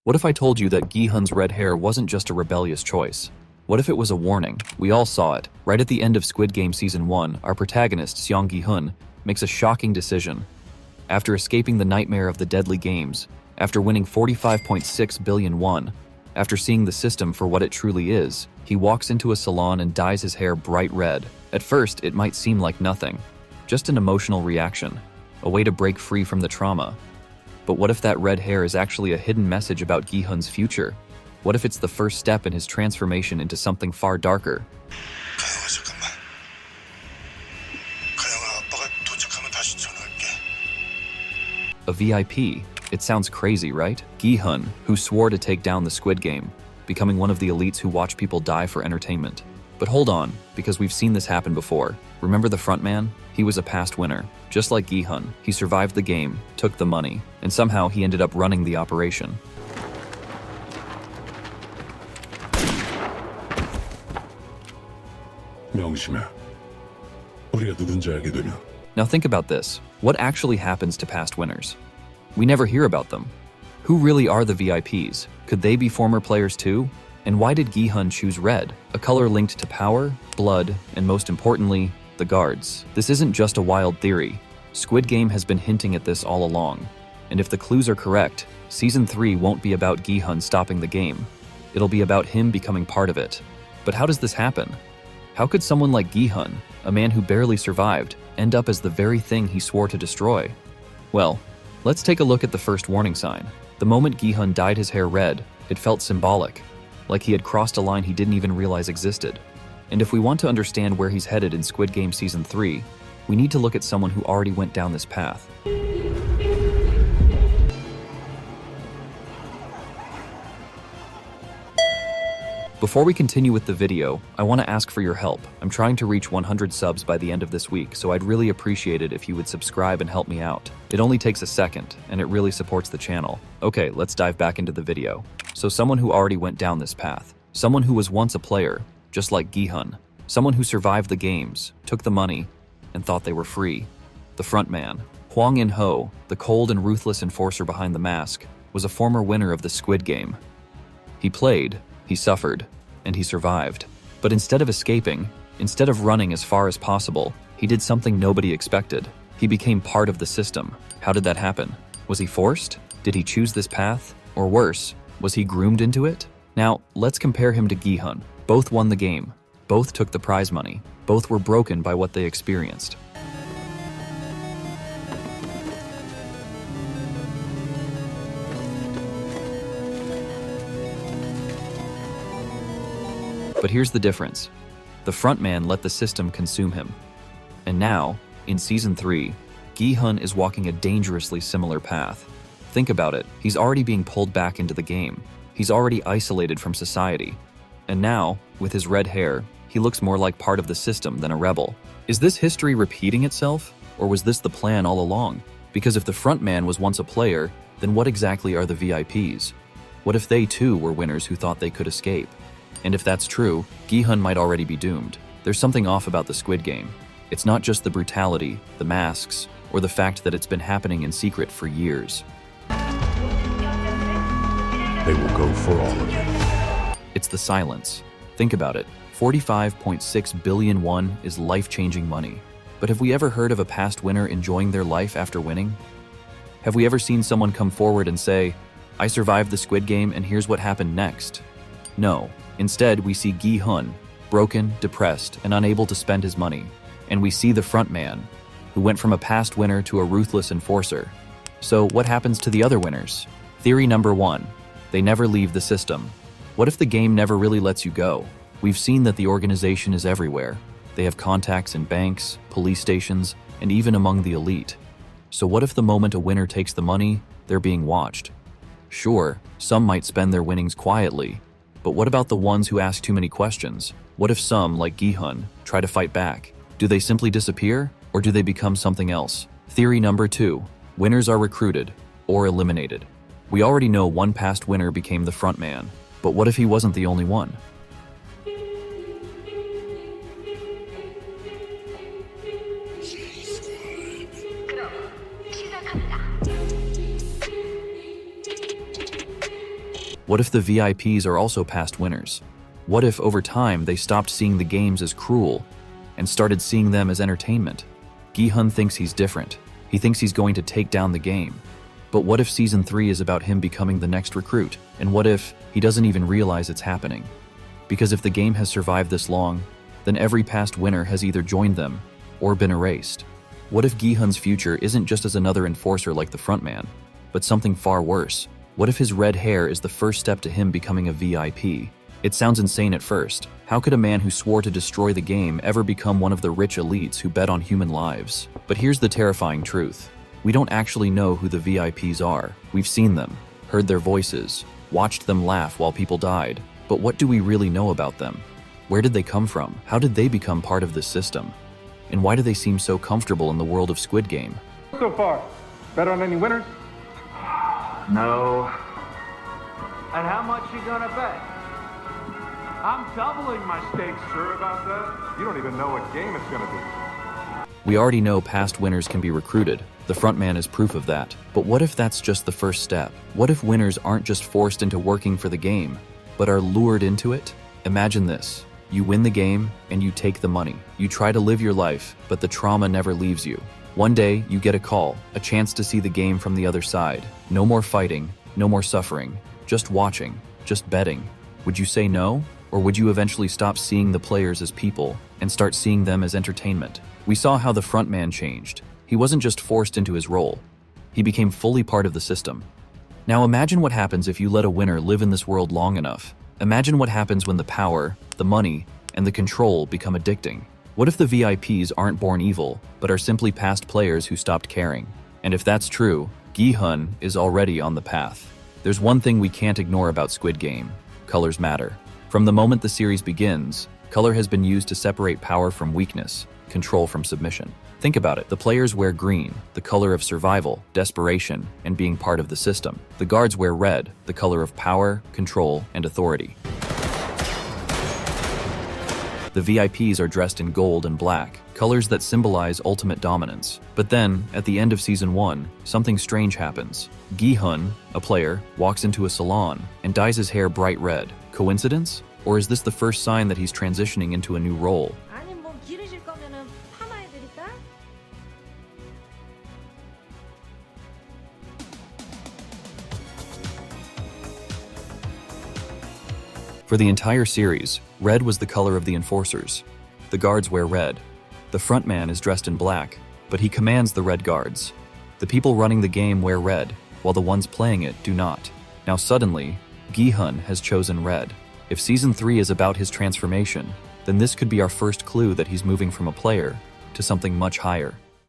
What if I told you that Gi-hun's red hair wasn't just a rebellious choice? What if it was a warning? We all saw it. Right at the end of Squid Game Season 1, our protagonist, Seong Gi-hun, makes a shocking decision. After escaping the nightmare of the deadly games, after winning 45.6 billion won, after seeing the system for what it truly is, he walks into a salon and dyes his hair bright red. At first, it might seem like nothing, just an emotional reaction, a way to break free from the trauma. But what if that red hair is actually a hidden message about Gi-hun's future? What if it's the first step in his transformation into something far darker? A VIP. It sounds crazy, right? Gi-hun, who swore to take down the Squid Game, becoming one of the elites who watch people die for entertainment. But hold on, because we've seen this happen before. Remember the frontman? He was a past winner. Just like Gi-hun, he survived the game, took the money, and somehow he ended up running the operation. 명심해. 우리가 누군지 알게 되면 Now think about this. What actually happens to past winners? We never hear about them. Who really are the VIPs? Could they be former players too? And why did Gi-hun choose red? A color linked to power, blood, and most importantly, the guards. This isn't just a wild theory. Squid Game has been hinting at this all along. And if the clues are correct, Season 3 won't be about Gi-hun stopping the game. It'll be about him becoming part of it. But how does this happen? How could someone like Gi-hun, a man who barely survived, end up as the very thing he swore to destroy? Well, let's take a look at the first warning sign. The moment Gi-hun dyed his hair red, it felt symbolic, like he had crossed a line he didn't even realize existed. And if we want to understand where he's headed in Squid Game Season 3, we need to look at someone who already went down this path. Before we continue with the video, I want to ask for your help. I'm trying to reach 100 subs by the end of this week, so I'd really appreciate it if you would subscribe and help me out. It only takes a second, and it really supports the channel. Okay, let's dive back into the video. So someone who already went down this path. Someone who was once a player, just like Gi-hun. Someone who survived the games, took the money, and thought they were free. The front man. Hwang In-ho, the cold and ruthless enforcer behind the mask, was a former winner of the Squid Game. He played, he suffered, and he survived. But instead of escaping, instead of running as far as possible, he did something nobody expected. He became part of the system. How did that happen? Was he forced? Did he choose this path? Or worse, was he groomed into it? Now, let's compare him to Gi-hun. Both won the game. Both took the prize money. Both were broken by what they experienced. But here's the difference. The frontman let the system consume him. And now, in Season 3, Gi-hun is walking a dangerously similar path. Think about it, he's already being pulled back into the game. He's already isolated from society. And now, with his red hair, he looks more like part of the system than a rebel. Is this history repeating itself? Or was this the plan all along? Because if the frontman was once a player, then what exactly are the VIPs? What if they too were winners who thought they could escape? And if that's true, Gi-hun might already be doomed. There's something off about the Squid Game. It's not just the brutality, the masks, or the fact that it's been happening in secret for years. they will go for all of it. It's the silence. Think about it. 45.6 billion won is life-changing money. But have we ever heard of a past winner enjoying their life after winning? Have we ever seen someone come forward and say, "I survived the Squid Game and here's what happened next"? No. Instead, we see Gi-hun, broken, depressed, and unable to spend his money. And we see the front man, who went from a past winner to a ruthless enforcer. So what happens to the other winners? Theory number 1, they never leave the system. What if the game never really lets you go? We've seen that the organization is everywhere. They have contacts in banks, police stations, and even among the elite. So what if the moment a winner takes the money, they're being watched? Sure, some might spend their winnings quietly, but what about the ones who ask too many questions? What if some, like Gi-hun, try to fight back? Do they simply disappear, or do they become something else? Theory number 2, winners are recruited or eliminated. We already know one past winner became the front man, but what if he wasn't the only one? What if the VIPs are also past winners? What if over time they stopped seeing the games as cruel and started seeing them as entertainment? Gi-hun thinks he's different. He thinks he's going to take down the game. But what if Season 3 is about him becoming the next recruit? And what if he doesn't even realize it's happening? Because if the game has survived this long, then every past winner has either joined them or been erased. What if Gi-hun's future isn't just as another enforcer like the frontman, but something far worse? What if his red hair is the first step to him becoming a VIP? It sounds insane at first. How could a man who swore to destroy the game ever become one of the rich elites who bet on human lives? But here's the terrifying truth. We don't actually know who the VIPs are. We've seen them, heard their voices, watched them laugh while people died. But what do we really know about them? Where did they come from? How did they become part of this system? And why do they seem so comfortable in the world of Squid Game? So far, bet on any winners? No. And how much you gonna bet? I'm doubling my stakes. Sure about that? You don't even know what game it's gonna be. We already know past winners can be recruited. The frontman is proof of that. But what if that's just the first step? What if winners aren't just forced into working for the game, but are lured into it? Imagine this. You win the game and you take the money. You try to live your life, but the trauma never leaves you. One day, you get a call, a chance to see the game from the other side. No more fighting, no more suffering, just watching, just betting. Would you say no? Or would you eventually stop seeing the players as people and start seeing them as entertainment? We saw how the frontman changed. He wasn't just forced into his role. He became fully part of the system. Now imagine what happens if you let a winner live in this world long enough. Imagine what happens when the power, the money, and the control become addicting. What if the VIPs aren't born evil, but are simply past players who stopped caring? And if that's true, Gi-hun is already on the path. There's one thing we can't ignore about Squid Game. Colors matter. From the moment the series begins, color has been used to separate power from weakness, control from submission. Think about it. The players wear green, the color of survival, desperation, and being part of the system. The guards wear red, the color of power, control, and authority. The VIPs are dressed in gold and black, colors that symbolize ultimate dominance. But then, at the end of Season 1, something strange happens. Gi-hun, a player, walks into a salon and dyes his hair bright red. Coincidence? Or is this the first sign that he's transitioning into a new role? 아니 뭐 기르실 거면은 파마해드릴까? For the entire series, red was the color of the enforcers. The guards wear red. The frontman is dressed in black, but he commands the red guards. The people running the game wear red, while the ones playing it do not. Now suddenly, Gi-hun has chosen red. If Season 3 is about his transformation, then this could be our first clue that he's moving from a player to something much higher.